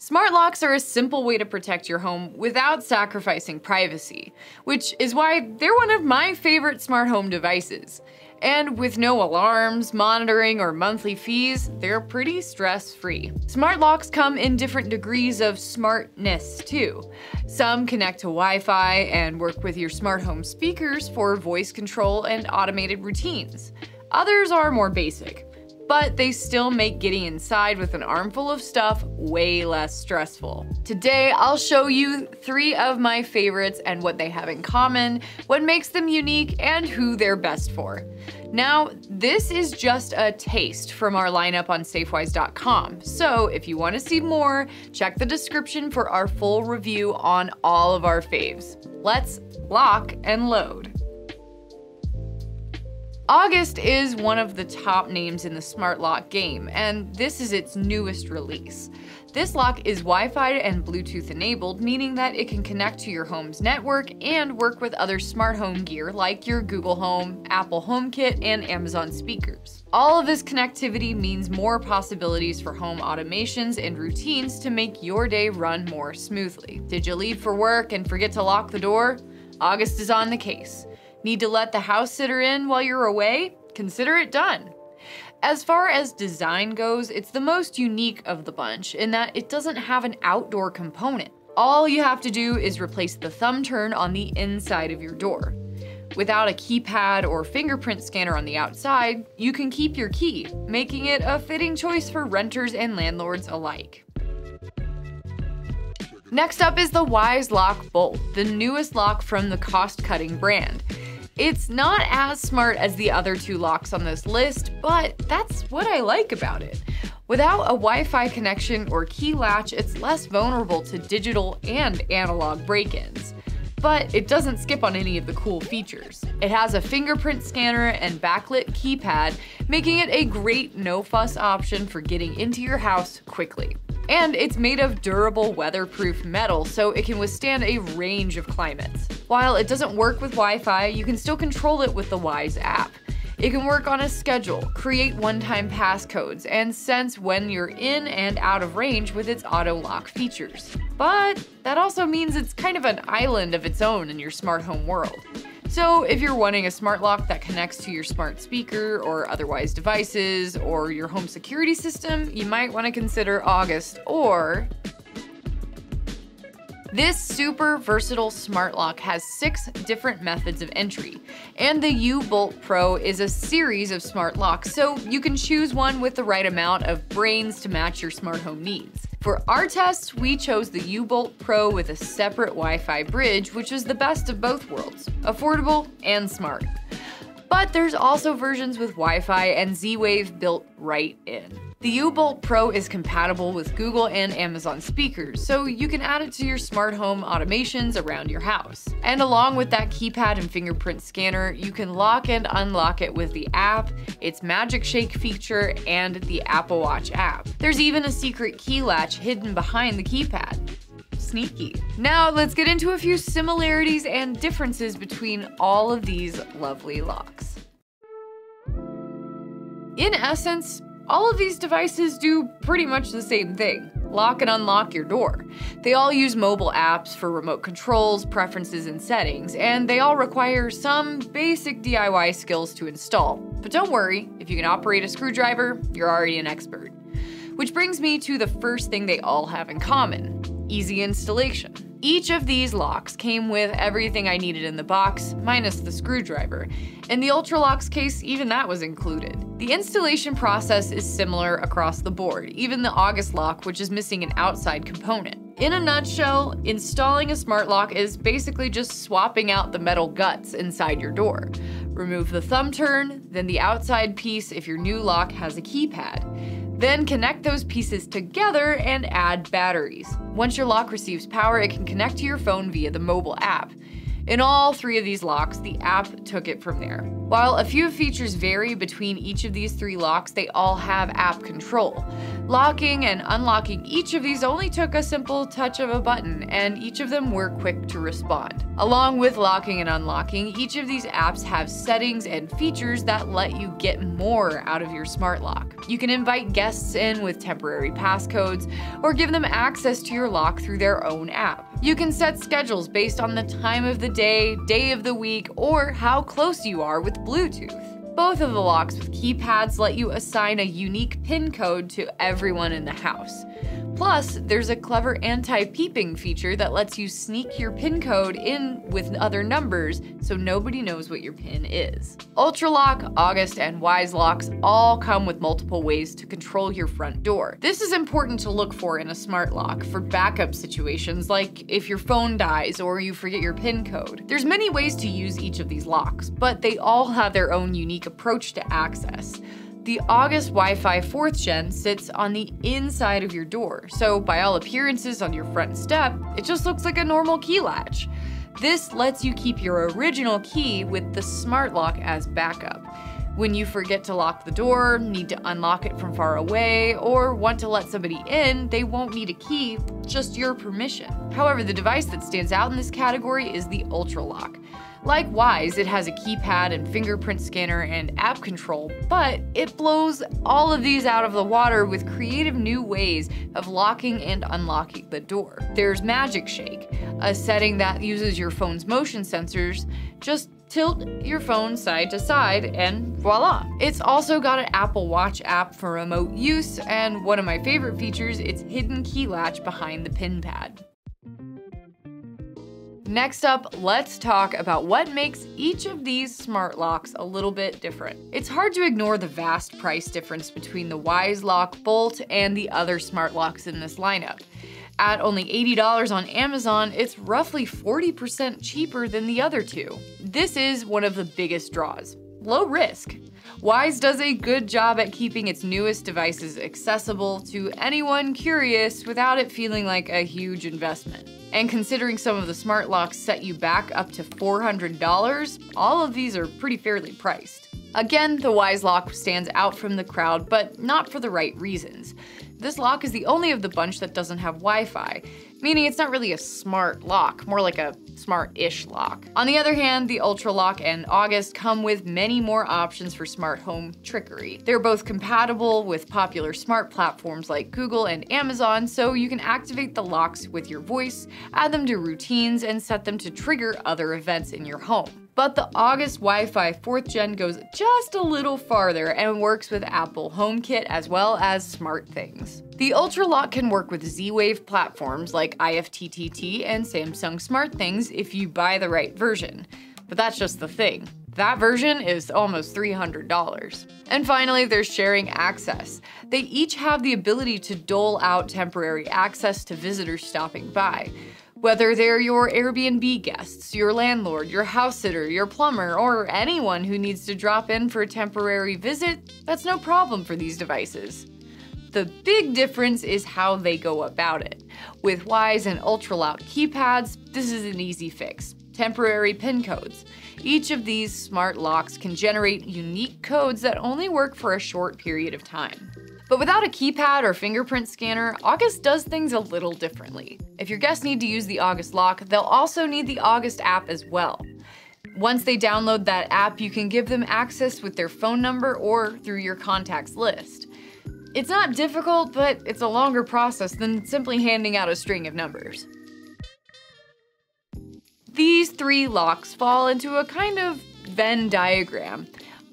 Smart locks are a simple way to protect your home without sacrificing privacy, which is why they're one of my favorite smart home devices. And with no alarms, monitoring, or monthly fees, they're pretty stress-free. Smart locks come in different degrees of smartness too. Some connect to Wi-Fi and work with your smart home speakers for voice control and automated routines. Others are more basic, but they still make getting inside with an armful of stuff way less stressful. Today, I'll show you 3 of my favorites and what they have in common, what makes them unique, and who they're best for. Now, this is just a taste from our lineup on Safewise.com, so if you want to see more, check the description for our full review on all of our faves. Let's lock and load. August is one of the top names in the smart lock game, and this is its newest release. This lock is Wi-Fi and Bluetooth enabled, meaning that it can connect to your home's network and work with other smart home gear like your Google Home, Apple HomeKit, and Amazon speakers. All of this connectivity means more possibilities for home automations and routines to make your day run more smoothly. Did you leave for work and forget to lock the door? August is on the case. Need to let the house sitter in while you're away? Consider it done. As far as design goes, it's the most unique of the bunch in that it doesn't have an outdoor component. All you have to do is replace the thumb turn on the inside of your door. Without a keypad or fingerprint scanner on the outside, you can keep your key, making it a fitting choice for renters and landlords alike. Next up is the Wyze Lock Bolt, the newest lock from the cost-cutting brand. It's not as smart as the other 2 locks on this list, but that's what I like about it. Without a Wi-Fi connection or key latch, it's less vulnerable to digital and analog break-ins. But it doesn't skip on any of the cool features. It has a fingerprint scanner and backlit keypad, making it a great no-fuss option for getting into your house quickly. And it's made of durable weatherproof metal, so it can withstand a range of climates. While it doesn't work with Wi-Fi, you can still control it with the Wyze app. It can work on a schedule, create one-time passcodes, and sense when you're in and out of range with its auto lock features. But that also means it's kind of an island of its own in your smart home world. So if you're wanting a smart lock that connects to your smart speaker or other Wyze devices or your home security system, you might want to consider August or... This super versatile smart lock has 6 different methods of entry, and the U-Bolt Pro is a series of smart locks, so you can choose one with the right amount of brains to match your smart home needs. For our tests, we chose the U-Bolt Pro with a separate Wi-Fi bridge, which is the best of both worlds, affordable and smart. But there's also versions with Wi-Fi and Z-Wave built right in. The U-Bolt Pro is compatible with Google and Amazon speakers, so you can add it to your smart home automations around your house. And along with that keypad and fingerprint scanner, you can lock and unlock it with the app, its Magic Shake feature, and the Apple Watch app. There's even a secret key latch hidden behind the keypad. Sneaky. Now let's get into a few similarities and differences between all of these lovely locks. In essence, all of these devices do pretty much the same thing. Lock and unlock your door. They all use mobile apps for remote controls, preferences, and settings, and they all require some basic DIY skills to install. But don't worry, if you can operate a screwdriver, you're already an expert. Which brings me to the first thing they all have in common: easy installation. Each of these locks came with everything I needed in the box, minus the screwdriver. In the Ultralock's case, even that was included. The installation process is similar across the board, even the August lock, which is missing an outside component. In a nutshell, installing a smart lock is basically just swapping out the metal guts inside your door. Remove the thumb turn, then the outside piece if your new lock has a keypad. Then connect those pieces together and add batteries. Once your lock receives power, it can connect to your phone via the mobile app. In all three of these locks, the app took it from there. While a few features vary between each of these three locks, they all have app control. Locking and unlocking each of these only took a simple touch of a button, and each of them were quick to respond. Along with locking and unlocking, each of these apps have settings and features that let you get more out of your smart lock. You can invite guests in with temporary passcodes, or give them access to your lock through their own app. You can set schedules based on the time of the day, day of the week, or how close you are with Bluetooth. Both of the locks with keypads let you assign a unique PIN code to everyone in the house. Plus, there's a clever anti-peeping feature that lets you sneak your PIN code in with other numbers so nobody knows what your PIN is. UltraLock, August, and Wyze locks all come with multiple ways to control your front door. This is important to look for in a smart lock for backup situations like if your phone dies or you forget your PIN code. There's many ways to use each of these locks, but they all have their own unique approach to access. The August Wi-Fi 4th Gen sits on the inside of your door, so by all appearances on your front step, it just looks like a normal key latch. This lets you keep your original key with the smart lock as backup. When you forget to lock the door, need to unlock it from far away, or want to let somebody in, they won't need a key, just your permission. However, the device that stands out in this category is the UltraLock. Like Wyze, it has a keypad and fingerprint scanner and app control, but it blows all of these out of the water with creative new ways of locking and unlocking the door. There's Magic Shake, a setting that uses your phone's motion sensors. Just tilt your phone side to side and voila. It's also got an Apple Watch app for remote use, and one of my favorite features, its hidden key latch behind the pin pad. Next up, let's talk about what makes each of these smart locks a little bit different. It's hard to ignore the vast price difference between the Wyze Lock Bolt and the other smart locks in this lineup. At only $80 on Amazon, it's roughly 40% cheaper than the other two. This is one of the biggest draws. Low risk. Wyze does a good job at keeping its newest devices accessible to anyone curious without it feeling like a huge investment. And considering some of the smart locks set you back up to $400, all of these are pretty fairly priced. Again, the Wyze lock stands out from the crowd, but not for the right reasons. This lock is the only of the bunch that doesn't have Wi-Fi, meaning it's not really a smart lock, more like a smart-ish lock. On the other hand, the UltraLock and August come with many more options for smart home trickery. They're both compatible with popular smart platforms like Google and Amazon, so you can activate the locks with your voice, add them to routines, and set them to trigger other events in your home. But the August Wi-Fi 4th Gen goes just a little farther and works with Apple HomeKit as well as SmartThings. The UltraLock can work with Z-Wave platforms like IFTTT and Samsung SmartThings if you buy the right version. But that's just the thing. That version is almost $300. And finally, there's sharing access. They each have the ability to dole out temporary access to visitors stopping by. Whether they're your Airbnb guests, your landlord, your house sitter, your plumber, or anyone who needs to drop in for a temporary visit, that's no problem for these devices. The big difference is how they go about it. With Wyze and UltraLock keypads, this is an easy fix. Temporary PIN codes. Each of these smart locks can generate unique codes that only work for a short period of time. But without a keypad or fingerprint scanner, August does things a little differently. If your guests need to use the August lock, they'll also need the August app as well. Once they download that app, you can give them access with their phone number or through your contacts list. It's not difficult, but it's a longer process than simply handing out a string of numbers. These three locks fall into a kind of Venn diagram,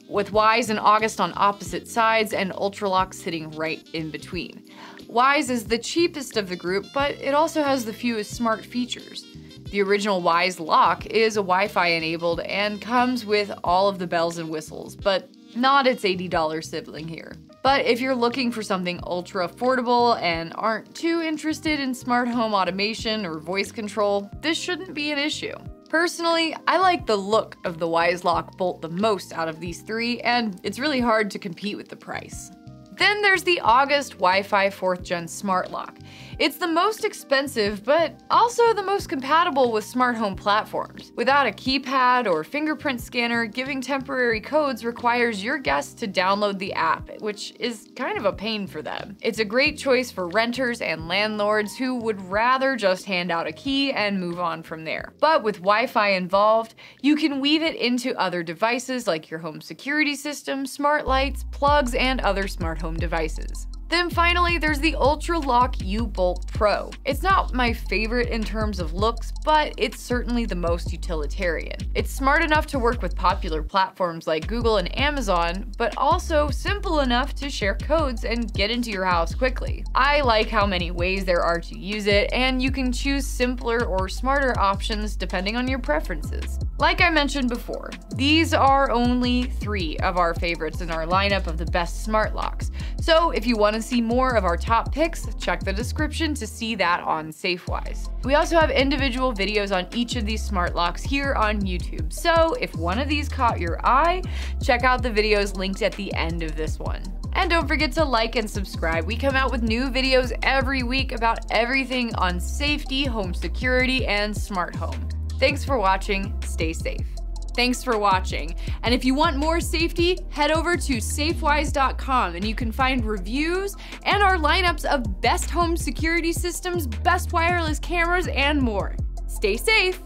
with Wyze and August on opposite sides and UltraLock sitting right in between. Wyze is the cheapest of the group, but it also has the fewest smart features. The original Wyze lock is a Wi-Fi enabled and comes with all of the bells and whistles, but not its $80 sibling here. But if you're looking for something ultra affordable and aren't too interested in smart home automation or voice control, this shouldn't be an issue. Personally, I like the look of the Wyze Lock Bolt the most out of these three, and it's really hard to compete with the price. Then there's the August Wi-Fi 4th Gen Smart Lock. It's the most expensive, but also the most compatible with smart home platforms. Without a keypad or fingerprint scanner, giving temporary codes requires your guests to download the app, which is kind of a pain for them. It's a great choice for renters and landlords who would rather just hand out a key and move on from there. But with Wi-Fi involved, you can weave it into other devices like your home security system, smart lights, plugs, and other smart home devices. Then finally, there's the Ultralock U-Bolt Pro. It's not my favorite in terms of looks, but it's certainly the most utilitarian. It's smart enough to work with popular platforms like Google and Amazon, but also simple enough to share codes and get into your house quickly. I like how many ways there are to use it, and you can choose simpler or smarter options depending on your preferences. Like I mentioned before, these are only 3 of our favorites in our lineup of the best smart locks. So if you want to see more of our top picks, check the description to see that on Safewise. We also have individual videos on each of these smart locks here on YouTube. So if one of these caught your eye, check out the videos linked at the end of this one. And don't forget to like and subscribe. We come out with new videos every week about everything on safety, home security, and smart home. Thanks for watching. Stay safe. Thanks for watching. And if you want more safety, head over to safewise.com and you can find reviews and our lineups of best home security systems, best wireless cameras, and more. Stay safe.